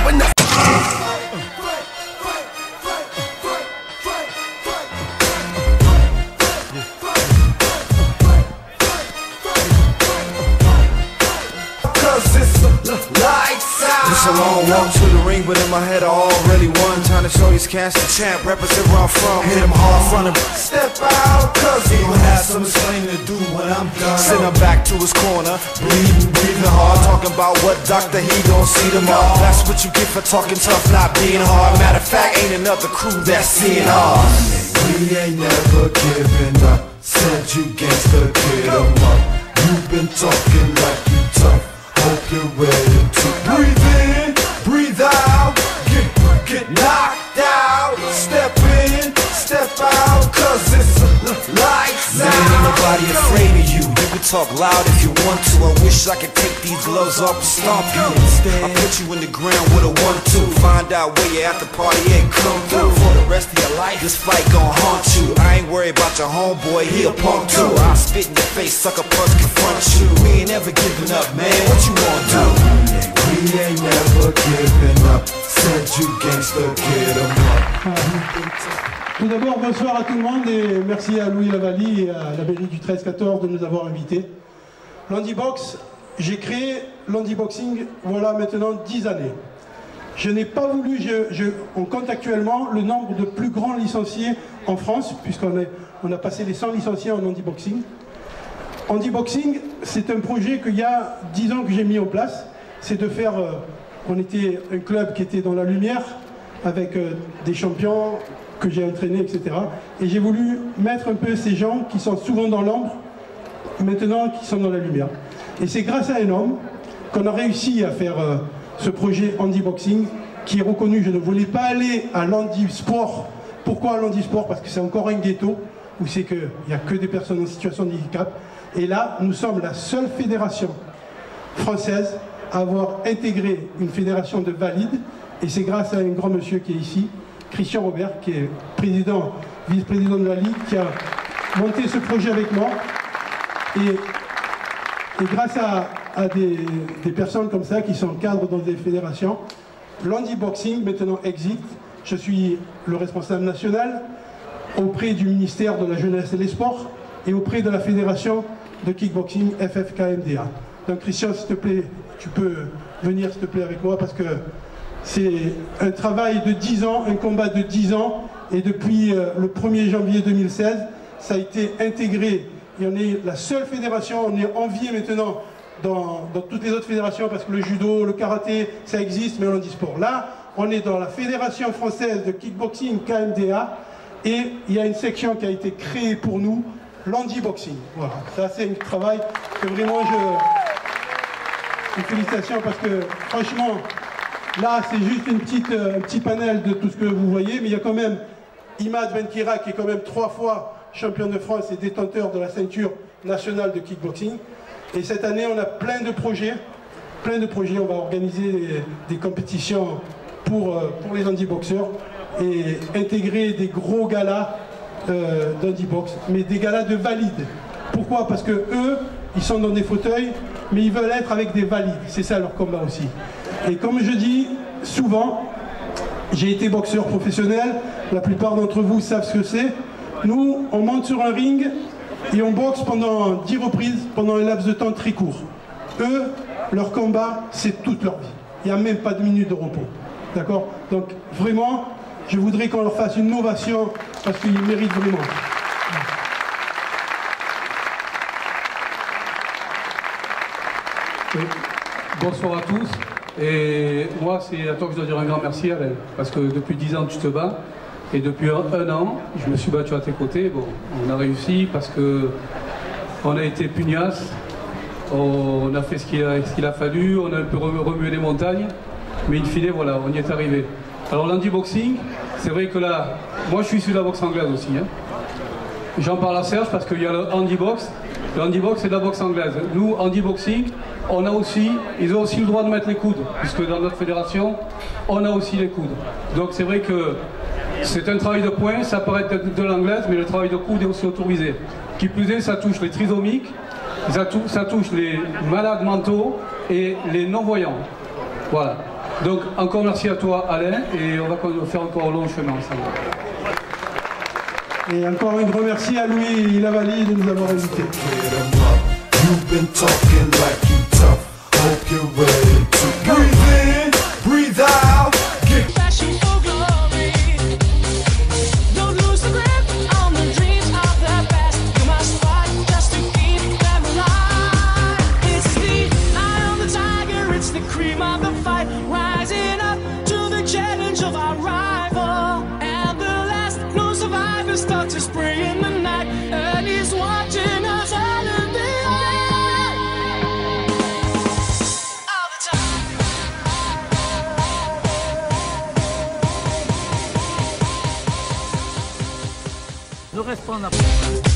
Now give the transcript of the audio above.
when the It's a long walk to the ring, but in my head I already won. Time to show these cats the champ, represent where I'm from. Hit him hard in front of him. Step out, cuz he gon' have some explaining to do when I'm done. Send him back to his corner, breathing hard. Talking about what doctor he gon' see tomorrow. That's what you get for talking tough, not being hard. Matter of fact, ain't another crew that's seeing hard. We ain't never giving up. Said you gangsta, get 'em up. You've been talking like you tough. Hope you're ready to breathe in, breathe out, get knocked out. Step in, step out, cause it's lights out. Ain't nobody afraid of you. You can talk loud if you want to. I wish I could take these gloves off and stomp you. Instead, I put you in the ground with a 1-2. Find out where you're at the party and come through. For the rest of your life, this fight gon' haunt you. I ain't worried about your homeboy, he a punk too. I'll spit in your face, sucker punch, confront you. We ain't never giving up, man, what you wanna do? We ain't never giving up. Said you gangsta, get 'em up. Tout d'abord, bonsoir à tout le monde et merci à Louis Lavallie et à la mairie du 13-14 de nous avoir invités. L'Handibox, j'ai créé l'Handiboxing voilà maintenant 10 années. Je n'ai pas voulu, on compte actuellement le nombre de plus grands licenciés en France, puisqu'on a passé les 100 licenciés en Handiboxing. Handiboxing, c'est un projet qu'il y a 10 ans que j'ai mis en place. C'est de faire, on était un club qui était dans la lumière, avec des champions que j'ai entraînés, etc. Et j'ai voulu mettre un peu ces gens qui sont souvent dans l'ombre, maintenant qui sont dans la lumière. Et c'est grâce à un homme qu'on a réussi à faire ce projet Handiboxing, qui est reconnu. Je ne voulais pas aller à l'handisport. Pourquoi à l'handisport? Parce que c'est encore un ghetto, où c'est qu'il n'y a que des personnes en situation de handicap. Et là, nous sommes la seule fédération française à avoir intégré une fédération de valides. Et c'est grâce à un grand monsieur qui est ici, Christian Robert, qui est vice-président de la Ligue, qui a monté ce projet avec moi. Et grâce à des personnes comme ça, qui sont cadres dans des fédérations, l'Handiboxing maintenant existe. Je suis le responsable national auprès du ministère de la Jeunesse et des Sports et auprès de la fédération de kickboxing FFKMDA. Donc Christian, s'il te plaît, tu peux venir s'il te plaît avec moi parce que c'est un travail de 10 ans, un combat de 10 ans, et depuis le 1er janvier 2016, ça a été intégré. Et on est la seule fédération, on est envié maintenant dans toutes les autres fédérations, parce que le judo, le karaté, ça existe, mais on dit sport. Là, on est dans la Fédération française de kickboxing KMDA, et il y a une section qui a été créée pour nous, l'Handiboxing. Voilà, ça c'est un travail que vraiment une félicitation, parce que franchement, là, c'est juste un petit panel de tout ce que vous voyez, mais il y a quand même Imad Benkira, qui est quand même 3 fois champion de France et détenteur de la ceinture nationale de kickboxing. Et cette année, on a plein de projets. On va organiser des compétitions pour les handiboxeurs et intégrer des gros galas d'handibox, mais des galas de valides. Pourquoi? Parce que eux, ils sont dans des fauteuils, mais ils veulent être avec des valides. C'est ça leur combat aussi. Et comme je dis souvent, j'ai été boxeur professionnel, la plupart d'entre vous savent ce que c'est. Nous, on monte sur un ring et on boxe pendant 10 reprises, pendant un laps de temps très court. Eux, leur combat, c'est toute leur vie. Il n'y a même pas de minute de repos. D'accord? Donc vraiment, je voudrais qu'on leur fasse une ovation parce qu'ils méritent vraiment. Bonsoir à tous. Et moi, c'est à toi que je dois dire un grand merci, Alain, parce que depuis 10 ans, tu te bats. Et depuis un an, je me suis battu à tes côtés. Bon, on a réussi parce que on a été pugnace, on a fait ce qu'il a fallu, on a un peu remué les montagnes, mais in fine, voilà, on y est arrivé. Alors l'handiboxing, c'est vrai que là, moi je suis issu de la boxe anglaise aussi. Hein. J'en parle à Serge parce qu'il y a le handibox. Le handibox, c'est de la boxe anglaise. Nous, handiboxing, ils ont aussi le droit de mettre les coudes, puisque dans notre fédération, on a aussi les coudes. Donc c'est vrai que c'est un travail de poing, ça paraît être de l'anglaise, mais le travail de coude est aussi autorisé. Qui plus est, ça touche les trisomiques, ça touche les malades mentaux et les non-voyants. Voilà. Donc encore merci à toi Alain et on va faire encore un long chemin ensemble. Et encore un grand merci à Louis Lavallee de nous avoir invités. You've been talking like you tough. Hope you're ready to breathe in, breathe out. Get Passion for glory. Don't lose the grip on the dreams of the past. You must fight just to keep them alive. It's the eye of the tiger, it's the cream of the fight. Rising up to the challenge of our rival. And the last no survivor starts to spray in the night. And he's watching us all in the Ne reste pas en arrière.